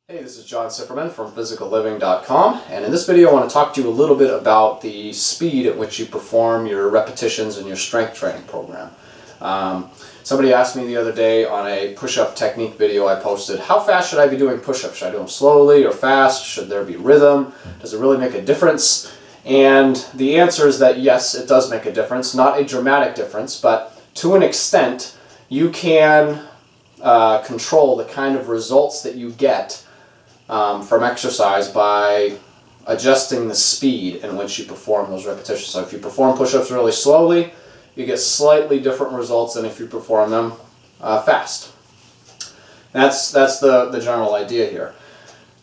Hey, this is John Sifferman from physicalliving.com, and in this video I want to talk to you a little bit about the speed at which you perform your repetitions in your strength training program. Somebody asked me the other day on a push-up technique video I posted, how fast should I be doing push-ups? Should I do them slowly or fast? Should there be rhythm? Does it really make a difference? And the answer is that yes, it does make a difference. Not a dramatic difference, but to an extent you can control the kind of results that you get from exercise by adjusting the speed in which you perform those repetitions. So if you perform push-ups really slowly, you get slightly different results than if you perform them fast. That's the general idea here.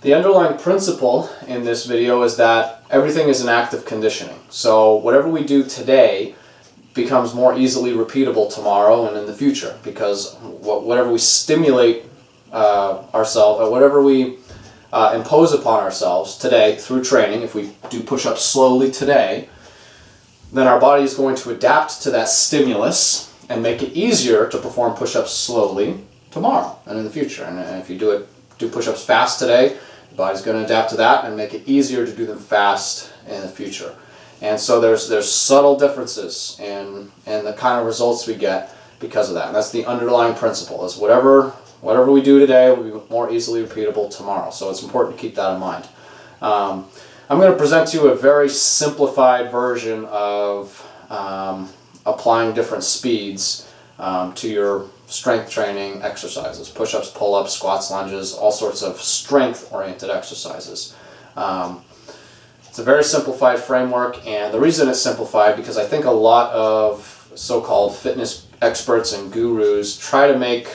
The underlying principle in this video is that everything is an act of conditioning. So whatever we do today becomes more easily repeatable tomorrow and in the future, because whatever we stimulate ourselves, or whatever we impose upon ourselves today through training, if we do push-ups slowly today, then our body is going to adapt to that stimulus and make it easier to perform push-ups slowly tomorrow and in the future. And if you do push-ups fast today, the body's going to adapt to that and make it easier to do them fast in the future. And so there's subtle differences in the kind of results we get because of that. And that's the underlying principle, is whatever we do today will be more easily repeatable tomorrow. So it's important to keep that in mind. I'm going to present to you a very simplified version of applying different speeds to your strength training exercises. Push-ups, pull-ups, squats, lunges, all sorts of strength-oriented exercises. It's a very simplified framework, and the reason it's simplified because I think a lot of so-called fitness experts and gurus try to make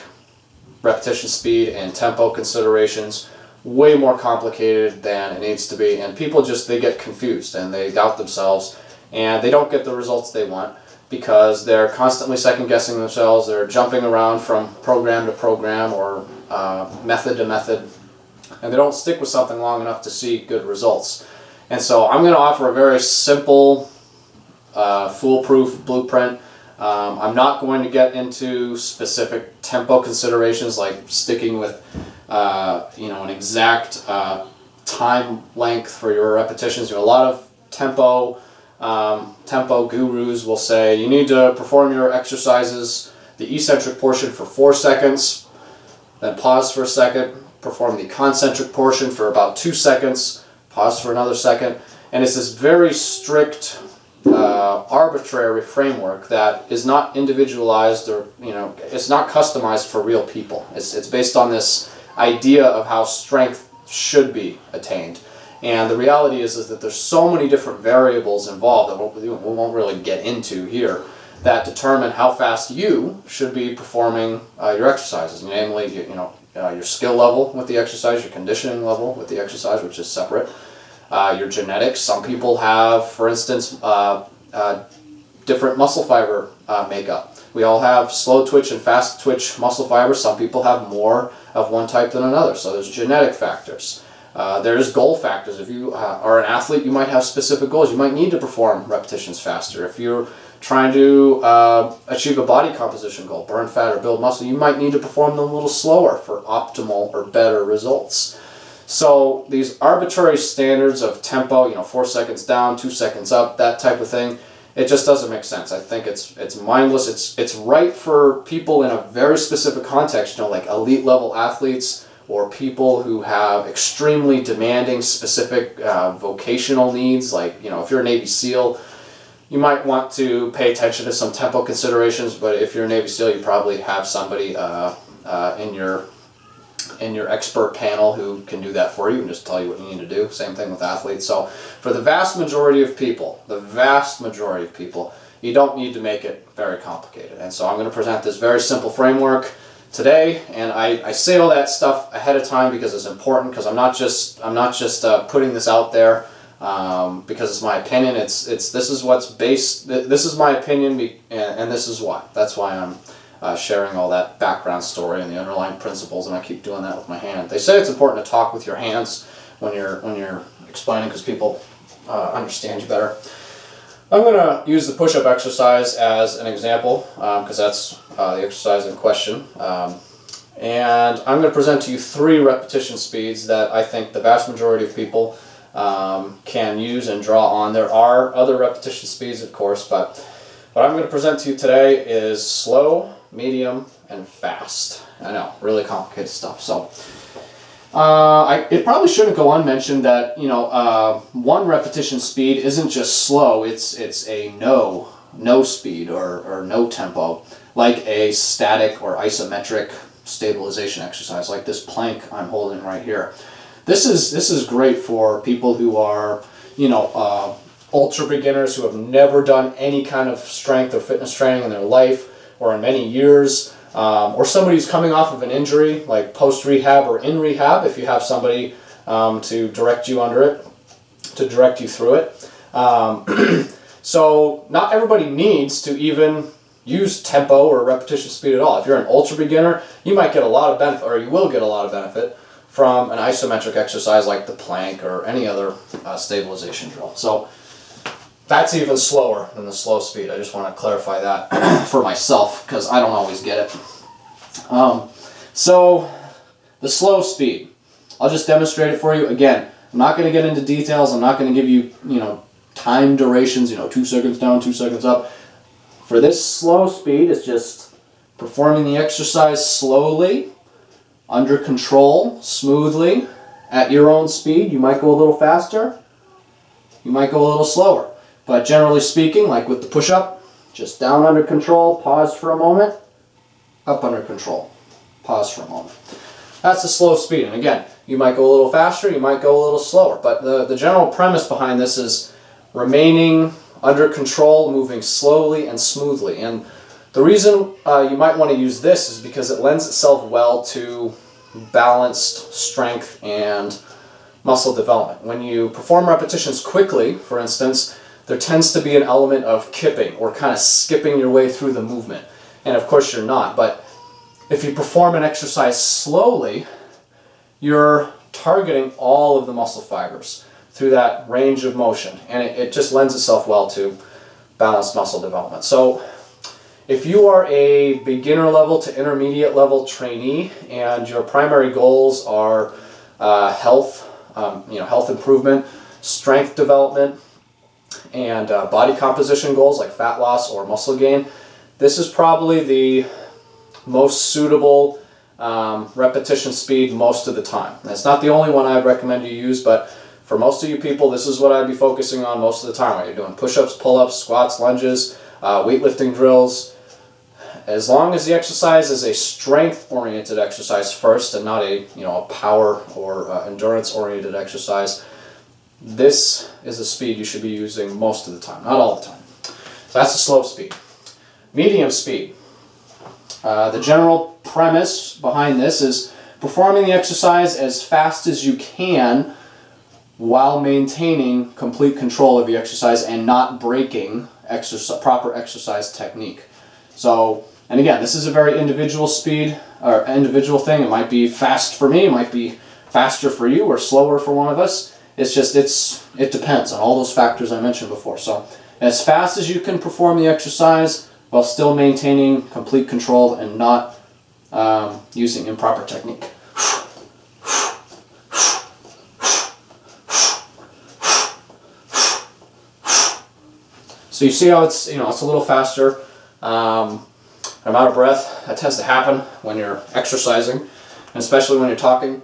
repetition speed and tempo considerations way more complicated than it needs to be, and people they get confused and they doubt themselves and they don't get the results they want because they're constantly second-guessing themselves. They're jumping around from program to program or method to method, and they don't stick with something long enough to see good results. And so I'm going to offer a very simple, foolproof blueprint. I'm not going to get into specific tempo considerations like sticking with an exact time length for your repetitions. A lot of tempo gurus will say you need to perform your exercises, the eccentric portion for 4 seconds, then pause for a second, perform the concentric portion for about 2 seconds, pause for another second, and it's this very strict arbitrary framework that is not individualized, or it's not customized for real people. It's based on this idea of how strength should be attained, and the reality is that there's so many different variables involved that we won't really get into here that determine how fast you should be performing your exercises, namely your skill level with the exercise, your conditioning level with the exercise, which is separate. Your genetics. Some people have, for instance, different muscle fiber makeup. We all have slow twitch and fast twitch muscle fibers. Some people have more of one type than another. So there's genetic factors. There's goal factors. If you are an athlete, you might have specific goals. You might need to perform repetitions faster. If you're trying to achieve a body composition goal, burn fat or build muscle, you might need to perform them a little slower for optimal or better results. So these arbitrary standards of tempo, 4 seconds down, 2 seconds up, that type of thing, it just doesn't make sense. I think it's mindless. It's right for people in a very specific context, like elite level athletes or people who have extremely demanding specific vocational needs. Like, if you're a Navy SEAL, you might want to pay attention to some tempo considerations, but if you're a Navy SEAL, you probably have somebody in your expert panel who can do that for you and just tell you what you need to do. Same thing with athletes. So for the vast majority of people, you don't need to make it very complicated. And so I'm going to present this very simple framework today, and I say all that stuff ahead of time because it's important, because I'm not just putting this out there because it's my opinion. This is my opinion, and this is why. That's why I'm sharing all that background story and the underlying principles, and I keep doing that with my hand. They say it's important to talk with your hands when you're explaining, because people understand you better. I'm going to use the push-up exercise as an example because that's the exercise in question. And I'm going to present to you 3 repetition speeds that I think the vast majority of people can use and draw on. There are other repetition speeds, of course, but what I'm going to present to you today is slow, medium, and fast. I know, really complicated stuff. So it probably shouldn't go unmentioned that, you know, 1 repetition speed isn't just slow, it's a no speed or no tempo, like a static or isometric stabilization exercise, like this plank I'm holding right here. This is great for people who are, you know, ultra beginners who have never done any kind of strength or fitness training in their life or in many years, or somebody who's coming off of an injury, like post-rehab or in rehab, if you have somebody to direct you under it, to direct you through it. So not everybody needs to even use tempo or repetition speed at all. If you're an ultra beginner, you might get a lot of benefit, or you will get a lot of benefit from an isometric exercise like the plank or any other stabilization drill. So that's even slower than the slow speed. I just want to clarify that for myself because I don't always get it. So the slow speed, I'll just demonstrate it for you. Again, I'm not going to get into details. I'm not going to give you, you know, time durations, you know, 2 seconds down, 2 seconds up. For this slow speed, it's just performing the exercise slowly, under control, smoothly, at your own speed. You might go a little faster, you might go a little slower. But generally speaking, like with the push-up, just down under control, pause for a moment, up under control, pause for a moment. That's the slow speed. And again, you might go a little faster, you might go a little slower. But the general premise behind this is remaining under control, moving slowly and smoothly. And the reason you might want to use this is because it lends itself well to balanced strength and muscle development. When you perform repetitions quickly, for instance, there tends to be an element of kipping or kind of skipping your way through the movement. And of course you're not, but if you perform an exercise slowly, you're targeting all of the muscle fibers through that range of motion, and it just lends itself well to balanced muscle development. So if you are a beginner level to intermediate level trainee and your primary goals are health improvement, strength development, and body composition goals like fat loss or muscle gain, this is probably the most suitable repetition speed most of the time. And it's not the only one I'd recommend you use, but for most of you people, this is what I'd be focusing on most of the time. When you're doing push-ups, pull-ups, squats, lunges, weightlifting drills. As long as the exercise is a strength-oriented exercise first and not a power or endurance-oriented exercise, this is a speed you should be using most of the time, not all the time. So that's the slow speed. Medium speed. The general premise behind this is performing the exercise as fast as you can while maintaining complete control of the exercise and not breaking proper exercise technique. So, and again, this is a very individual speed or individual thing. It might be fast for me, it might be faster for you or slower for one of us. It's just, it depends on all those factors I mentioned before. So as fast as you can perform the exercise while still maintaining complete control and not using improper technique. So you see how it's a little faster. I'm out of breath. That tends to happen when you're exercising, and especially when you're talking,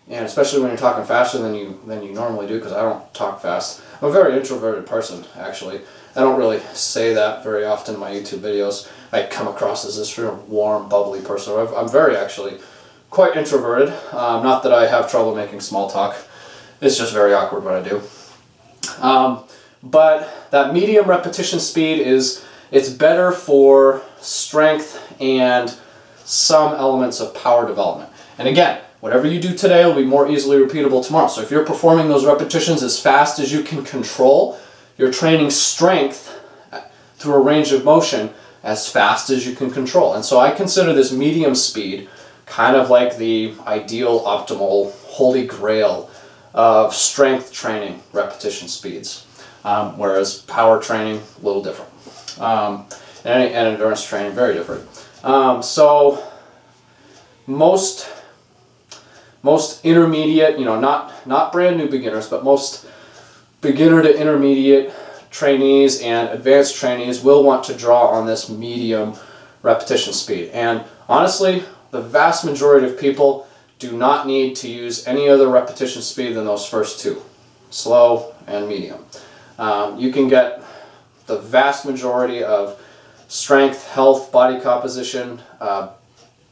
and especially when you're talking faster than you normally do, because I don't talk fast. I'm a very introverted person, actually. I don't really say that very often in my YouTube videos. I come across as this real warm, bubbly person. I'm very, actually, quite introverted. Not that I have trouble making small talk. It's just very awkward what I do. But that medium repetition speed it's better for strength and some elements of power development. And again, whatever you do today will be more easily repeatable tomorrow. So if you're performing those repetitions as fast as you can control, you're training strength through a range of motion as fast as you can control. And so I consider this medium speed kind of like the ideal, optimal, holy grail of strength training repetition speeds. Whereas power training, a little different. And endurance training, very different. So most intermediate, not brand new beginners, but most beginner to intermediate trainees and advanced trainees will want to draw on this medium repetition speed. And honestly, the vast majority of people do not need to use any other repetition speed than those first two, slow and medium. You can get the vast majority of strength, health, body composition,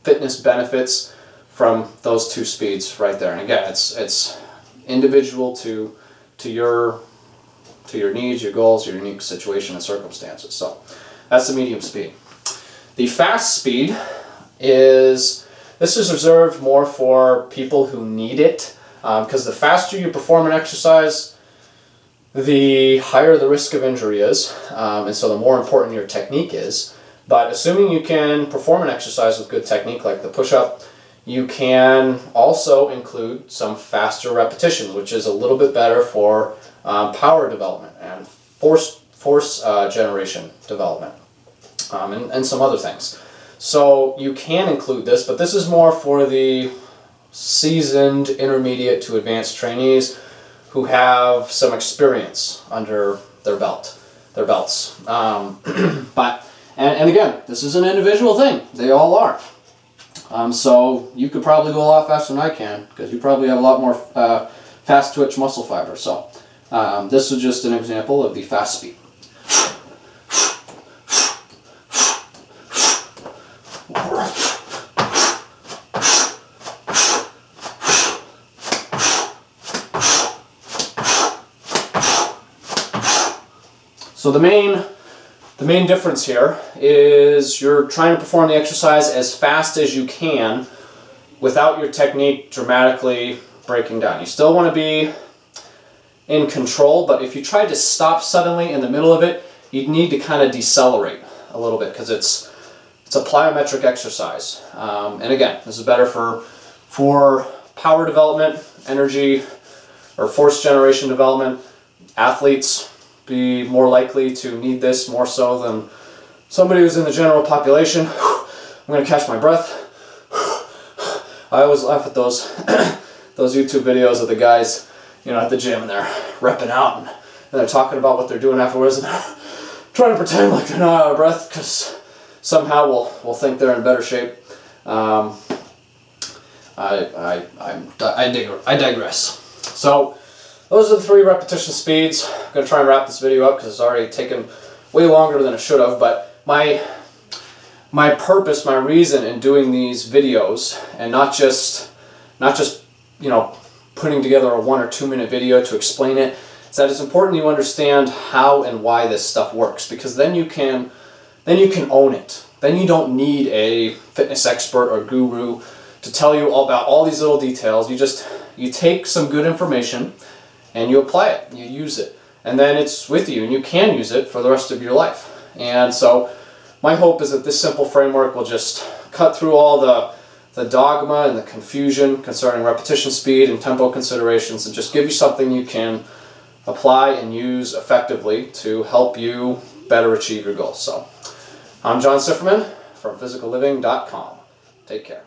fitness benefits from those two speeds right there. And again, it's individual to your needs, your goals, your unique situation and circumstances. So that's the medium speed. The fast speed is reserved more for people who need it, because the faster you perform an exercise, the higher the risk of injury is, and so the more important your technique is. But assuming you can perform an exercise with good technique like the push-up, you can also include some faster repetitions, which is a little bit better for power development and force generation development, and some other things. So you can include this, but this is more for the seasoned intermediate to advanced trainees who have some experience under their belts. And again, this is an individual thing. They all are. So you could probably go a lot faster than I can, because you probably have a lot more fast twitch muscle fiber. So this is just an example of the fast speed. So the main difference here is you're trying to perform the exercise as fast as you can without your technique dramatically breaking down. You still want to be in control, but if you try to stop suddenly in the middle of it, you'd need to kind of decelerate a little bit, because it's a plyometric exercise. And again, this is better for power development, energy, or force generation development. Athletes be more likely to need this more so than somebody who's in the general population. I'm going to catch my breath. I always laugh at those YouTube videos of the guys, at the gym, and they're repping out and they're talking about what they're doing afterwards, and they're trying to pretend like they're not out of breath because somehow we'll think they're in better shape. I digress. So those are the 3 repetition speeds. I'm going to try and wrap this video up because it's already taken way longer than it should have. But my purpose, my reason in doing these videos, and not just putting together a 1 or 2 minute video to explain it, is that it's important you understand how and why this stuff works, because then you can own it. Then you don't need a fitness expert or guru to tell you all about all these little details. You take some good information and you apply it, you use it, and then it's with you, and you can use it for the rest of your life. And so my hope is that this simple framework will just cut through all the dogma and the confusion concerning repetition speed and tempo considerations, and just give you something you can apply and use effectively to help you better achieve your goals. So I'm John Sifferman from physicalliving.com. Take care.